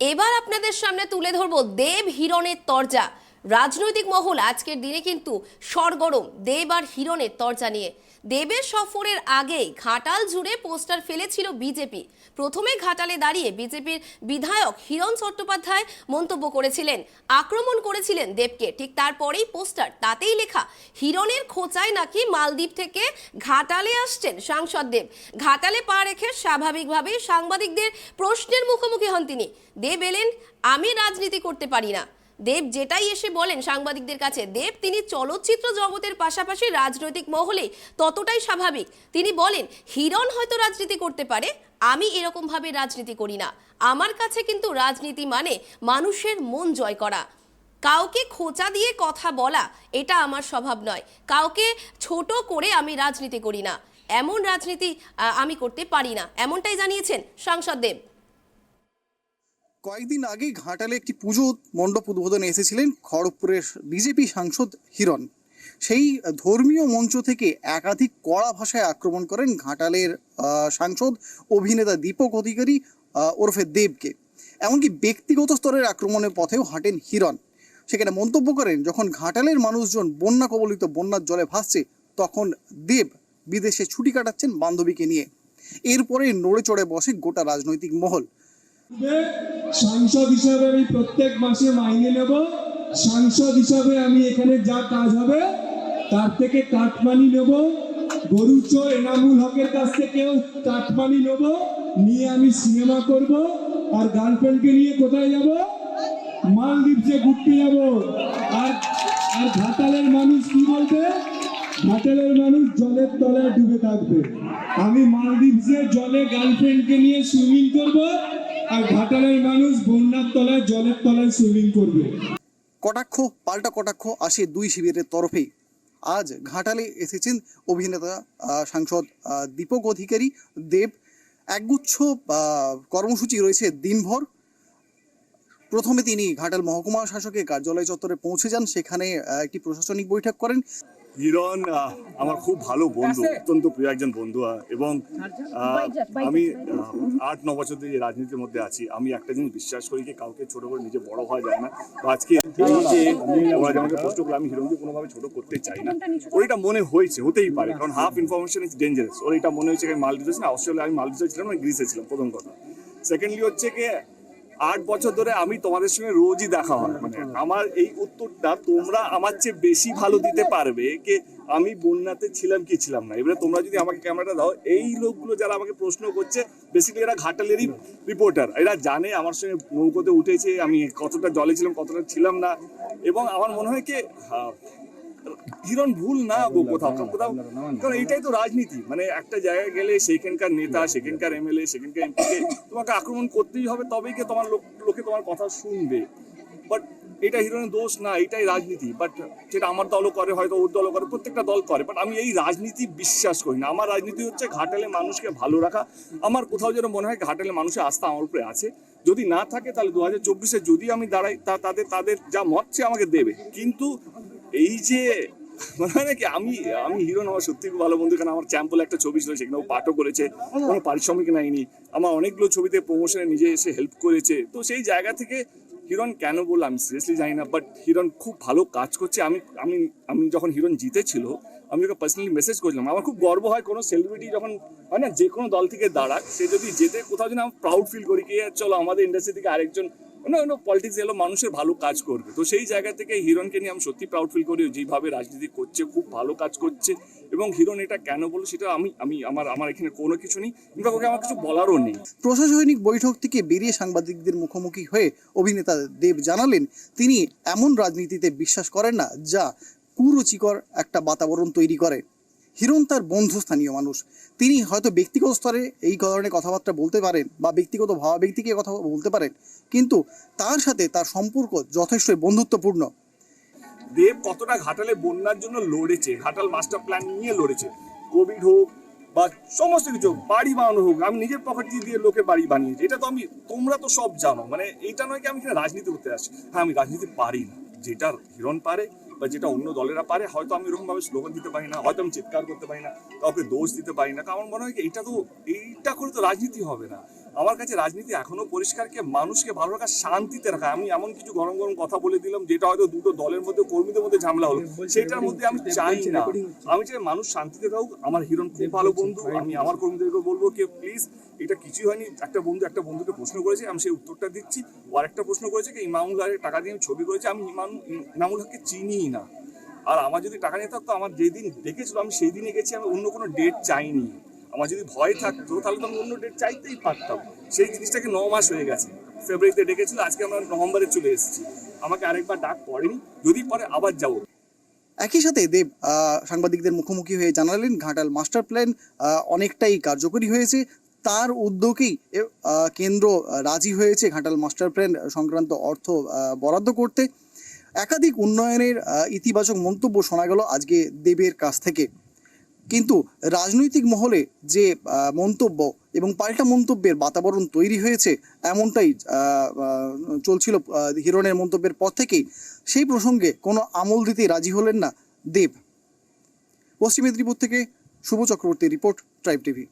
এবার আপনাদের সামনে তুলে ধরবো দেব হিরণের তরজা। রাজনৈতিক মহল আজকের দিনে কিন্তু সরগরম দেব আর হিরণের তরজা নিয়ে। দেবের সফরের আগেই ঘাটাল জুড়ে পোস্টার ফেলেছিল বিজেপি। প্রথমে ঘাটালে দাঁড়িয়ে বিজেপির বিধায়ক হিরণ চট্টোপাধ্যায় মন্তব্য করেছিলেন, আক্রমণ করেছিলেন দেবকে। ঠিক তারপরেই পোস্টার, তাতেই লেখা হিরণের খোঁচায় নাকি মালদ্বীপ থেকে ঘাটালে আসছেন সাংসদ দেব। ঘাটালে পা রেখে স্বাভাবিকভাবেই সাংবাদিকদের প্রশ্নের মুখোমুখি হন তিনি। দেব এলেন, আমি রাজনীতি করতে পারি না। দেব যেটাই এসে বলেন সাংবাদিকদের কাছে, দেব তিনি চলচ্চিত্র জগতের পাশাপাশি রাজনৈতিক মহলে ততটাই স্বাভাবিক। তিনি বলেন, হিরণ হয়তো রাজনীতি করতে পারে, আমি এরকম ভাবে রাজনীতি করি না। আমার কাছে কিন্তু রাজনীতি মানে মানুষের মন জয় করা। কাউকে খোঁচা দিয়ে কথা বলা এটা আমার স্বভাব নয়। কাউকে ছোট করে আমি রাজনীতি করি না। এমন রাজনীতি আমি করতে পারি না, এমনটাই জানিয়েছেন সাংসদ দেব। কয়েকদিন আগে ঘাটালে একটি পুজো মণ্ডপ উদ্বোধনে এসেছিলেন খড়গপুরের বিজেপি সাংসদ হিরণ। সেই ধর্মীয় মঞ্চ থেকে একাধিক কড়া ভাষায় আক্রমণ করেন ঘাটালের সাংসদ অভিনেতা দীপক অধিকারী ওরফে দেবকে। এমনকি ব্যক্তিগত স্তরের আক্রমণের পথেও হাঁটেন হিরণ। সেখানে মন্তব্য করেন, যখন ঘাটালের মানুষজন বন্যা কবলিত বন্যার জলে ভাসছে, তখন দেব বিদেশে ছুটি কাটাচ্ছেন বান্ধবীকে নিয়ে। এরপরে নড়ে চড়ে বসে গোটা রাজনৈতিক মহল। সাংসদ হিসাবে আমি প্রত্যেক মাসে মাইনে নেব। সাংসদ হিসাবে আমি এখানে যা কাজ হবে তার থেকে কাটমানি নেব। গরুচোর এনামুল হকের কাছ থেকেও কাটমানি নেব, নিয়ে আমি সিনেমা করব। আর গার্লফ্রেন্ডকে নিয়ে কোথায় যাব? মালদ্বীপে ঘুরতে যাব। আর আর ঘাটালের মানুষ কি বলবে? ঘাটালের মানুষ জলের তলায় ডুবে থাকবে। আমি মালদ্বীপে জলে গার্লফ্রেন্ডকে নিয়ে সুইমিং করব, আর ঘাটালের মানুষ বন্যার তলায় জলের তলায় সুইমিং করবে। কটাক্ষ পাল্টা কটাক্ষ আসে দুই শিবিরের তরফেই। আজ ঘাটালে এসেছেন অভিনেতা সাংসদ দীপক অধিকারী দেব। একগুচ্ছ কর্মসূচি রয়েছে দিনভর। প্রথমে তিনি ঘাটাল মহকুমা শাসকের কার্যালয় চত্বরে পৌঁছে যান, সেখানে একটি প্রশাসনিক বৈঠক করেন। হিরণ আমার খুব ভালো বন্ধু, অত্যন্ত প্রিয় একজন বন্ধু। এবং আমি 8-9 বছর ধরে রাজনীতির মধ্যে আছি। আমি একটা জিনিস বিশ্বাস করি যে কাউকে ছোট করে নিজে বড় হওয়া যায় না। আজকে এই যে ওরা যেমন প্রশ্ন করলো, আমি হিরণকে কোনোভাবে ছোট করতে চাই না। ওর এটা মনে হয়েছে, হতেই পারে, কারণ হাফ ইনফরমেশন ইজ ডেঞ্জারাস। ওর এটা মনে হয়েছে আমি মালদ্বীপে ছিলাম, অস্ট্রেলিয়া, আমি মালদ্বীপে ছিলাম, আমি গ্রিসে ছিলাম, প্রথম কথা। সেকেন্ডলি হচ্ছে কি 8 বছর ধরে আমি তোমাদের সঙ্গে রোজই দেখা হয়। মানে আমার এই উত্তরটা তোমরা আমার চেয়ে বেশি ভালো দিতে পারবে যে আমি বন্যাতে ছিলাম কি ছিলাম না। এবারে তোমরা যদি আমাকে ক্যামেরাটা দাও, এই লোকগুলো যারা আমাকে প্রশ্ন করছে বেসিক্যালি এরা ঘাটালেরই রিপোর্টার। এরা জানে আমার সঙ্গে নৌকোতে উঠেছে, আমি কতটা জলে ছিলাম কতটা ছিলাম না। এবং আমার মনে হয় কি হিরণ ভুল না গো কোথাও কোথাও, কারণ এইটাই তো রাজনীতি। মানে একটা জায়গায় গেলে সেখানকার নেতা, সেখানকার এমএলএ, সেখানকার এমপিকে তোমাকে আক্রমণ করতেই হবে, তবেই কি তোমার লোকে তোমার কথা শুনবে। বাট এটা হিরণের দোষ না, এটাই রাজনীতি। বাট সেটা আমার দলও করে, হয়তো ওর দলও করে, প্রত্যেকটা দল করে। বাট আমি এই রাজনীতি বিশ্বাস করি না। আমার রাজনীতি হচ্ছে ঘাটালে মানুষকে ভালো রাখা। আমার কোথাও যেন মনে হয় ঘাটালে মানুষের আস্থা আমার উপরে আছে। যদি না থাকে তাহলে 2024-এ যদি আমি দাঁড়াই, তাদের যা মত সে আমাকে দেবে। কিন্তু এই যে মনে হয় নাকি আমি হিরণ আমার সত্যি খুব ভালো বন্ধু। কারণ আমার চ্যাম্পল একটা ছবি ছিল, সেখানে ও পাঠও করেছে, কোনো পারিশ্রমিক নেয়নি। আমার অনেকগুলো ছবিতে প্রমোশনে নিজে এসে হেল্প করেছে। তো সেই জায়গা থেকে হিরণ কেন বললো আমি সিরিয়াসলি জানি না, বাট হিরণ খুব ভালো কাজ করছে। আমি যখন হিরণ জিতেছিল, আমি ওকে পার্সোনালি মেসেজ করেছিলাম। আমার খুব গর্ব হয় কোনো সেলিব্রিটি যখন হয় না, যে কোনো দল থেকে দাঁড়াক, সে যদি যেতে কোথাও যেন আমি প্রাউড ফিল করি কি চলো আমাদের ইন্ডাস্ট্রি থেকে আরেকজন পলিটিক্স এলো মানুষের ভালো কাজ করবে। তো সেই জায়গা থেকে হিরণকে নিয়ে আমি সত্যি প্রাউড ফিল করি। যেভাবে রাজনীতি করছে খুব ভালো কাজ করছে। এবং হিরণ এটা কেন বললো সেটা আমার এখানে কোনো কিছু নেই, কিংবা ওকে আমার কিছু বলারও নেই। প্রশাসনিক বৈঠক থেকে বেরিয়ে সাংবাদিকদের মুখোমুখি হয়ে অভিনেতা দেব জানালেন, তিনি এমন রাজনীতিতে বিশ্বাস করেন না যা কুরুচিকর একটা বাতাবরণ তৈরি করে। হিরণ তার বন্ধুস্থানীয় মানুষ। তিনি হয়তো ব্যক্তিগত স্তরে এই ধরনের কথাবার্তা বলতে পারেন বা ব্যক্তিগত ভাবাবেগটিকে কথা বলতে পারেন, কিন্তু তার সাথে তার সম্পর্ক যথেষ্টই বন্ধুত্বপূর্ণ। দেব কতটা ঘাটালে বন্যার জন্য লড়েছে, ঘাটাল মাস্টার প্ল্যান নিয়ে লড়েছে। কোভিড হোক বা সমস্ত কিছু, বাড়ি বানানো হোক, আমি নিজের পকেট দিয়ে লোকে বাড়ি বানিয়েছি। এটা তো তোমরা তো সব জানো। মানে এইটা নয় কি আমি এখানে রাজনীতি করতে আসছি। হ্যাঁ, আমি রাজনীতি পারি না, যেটা হিরণ পারে বা যেটা অন্য দলেরা পারে। হয়তো আমি এরকম ভাবে স্লোগান দিতে পারি না, হয়তো আমি চিৎকার করতে পারি না, কাউকে দোষ দিতে পারি না। কারণ মনে হয় কি এইটা করে তো রাজনীতি হবে না। আমার কাছে রাজনীতি এখনো পরিষ্কারকে মানুষকে ভালো রাখা, শান্তিতে রাখা। আমি এমন কিছু গরম গরম কথা বলে দিলাম যেটা হয়তো দুটো দলের মধ্যে, কর্মীদের মধ্যে ঝামেলা হলো, সেটার মধ্যে আমি চাই না। আমি চাই মানুষ শান্তিতে থাকুক। আমার হিরণ খুব ভালো বন্ধু, আমি আমার কর্মীদেরকে বলবো কি প্লিজ, এটা কিছুই হয়নি। একটা বন্ধুকে প্রশ্ন করেছে, আমি সেই উত্তরটা দিচ্ছি। ও আরেকটা প্রশ্ন করেছে কি ইমামুল হকের টাকা দিয়ে আমি ছবি করেছি, আমি ইমামুল হককে চিনিই না। আর আমার যদি টাকা নিয়ে থাকতো, আমার যেদিন ডেকেছিল আমি সেই দিনে গেছি, আমি অন্য কোনো ডেট চাইনি। আমার যদি ভয় থাকতো তাহলে তো আমি অন্য ডেট চাইতেই পারতাম। সেই জিনিসটাকে 9 মাস হয়ে গেছে। ফেব্রুয়ারিতে ডেকেছিল, আজকে আমরা নভেম্বরে চলে এসেছি। আমাকে আরেকবার ডাক পড়েনি, যদি পরে আবার যাবো। একই সাথে দেব সাংবাদিকদের মুখোমুখি হয়ে জানালেন ঘাটাল মাস্টার প্ল্যান অনেকটাই কার্যকরী হয়েছে। তার উদ্যোগেই কেন্দ্র রাজি হয়েছে ঘাটাল মাস্টার প্ল্যান সংক্রান্ত অর্থ বরাদ্দ করতে। একাধিক উন্নয়নের ইতিবাচক মন্তব্য শোনা গেল আজকে দেবের কাছ থেকে। কিন্তু রাজনৈতিক মহলে যে মন্তব্য এবং পাল্টা মন্তব্যের বাতাবরণ তৈরি হয়েছে, এমনটাই চলছিল হিরণের মন্তব্যের পর থেকেই। সেই প্রসঙ্গে কোনো আমল দিতে রাজি হলেন না দেব। পশ্চিম মেদিনীপুর থেকে শুভ চক্রবর্তীর রিপোর্ট, ট্রাইব টিভি।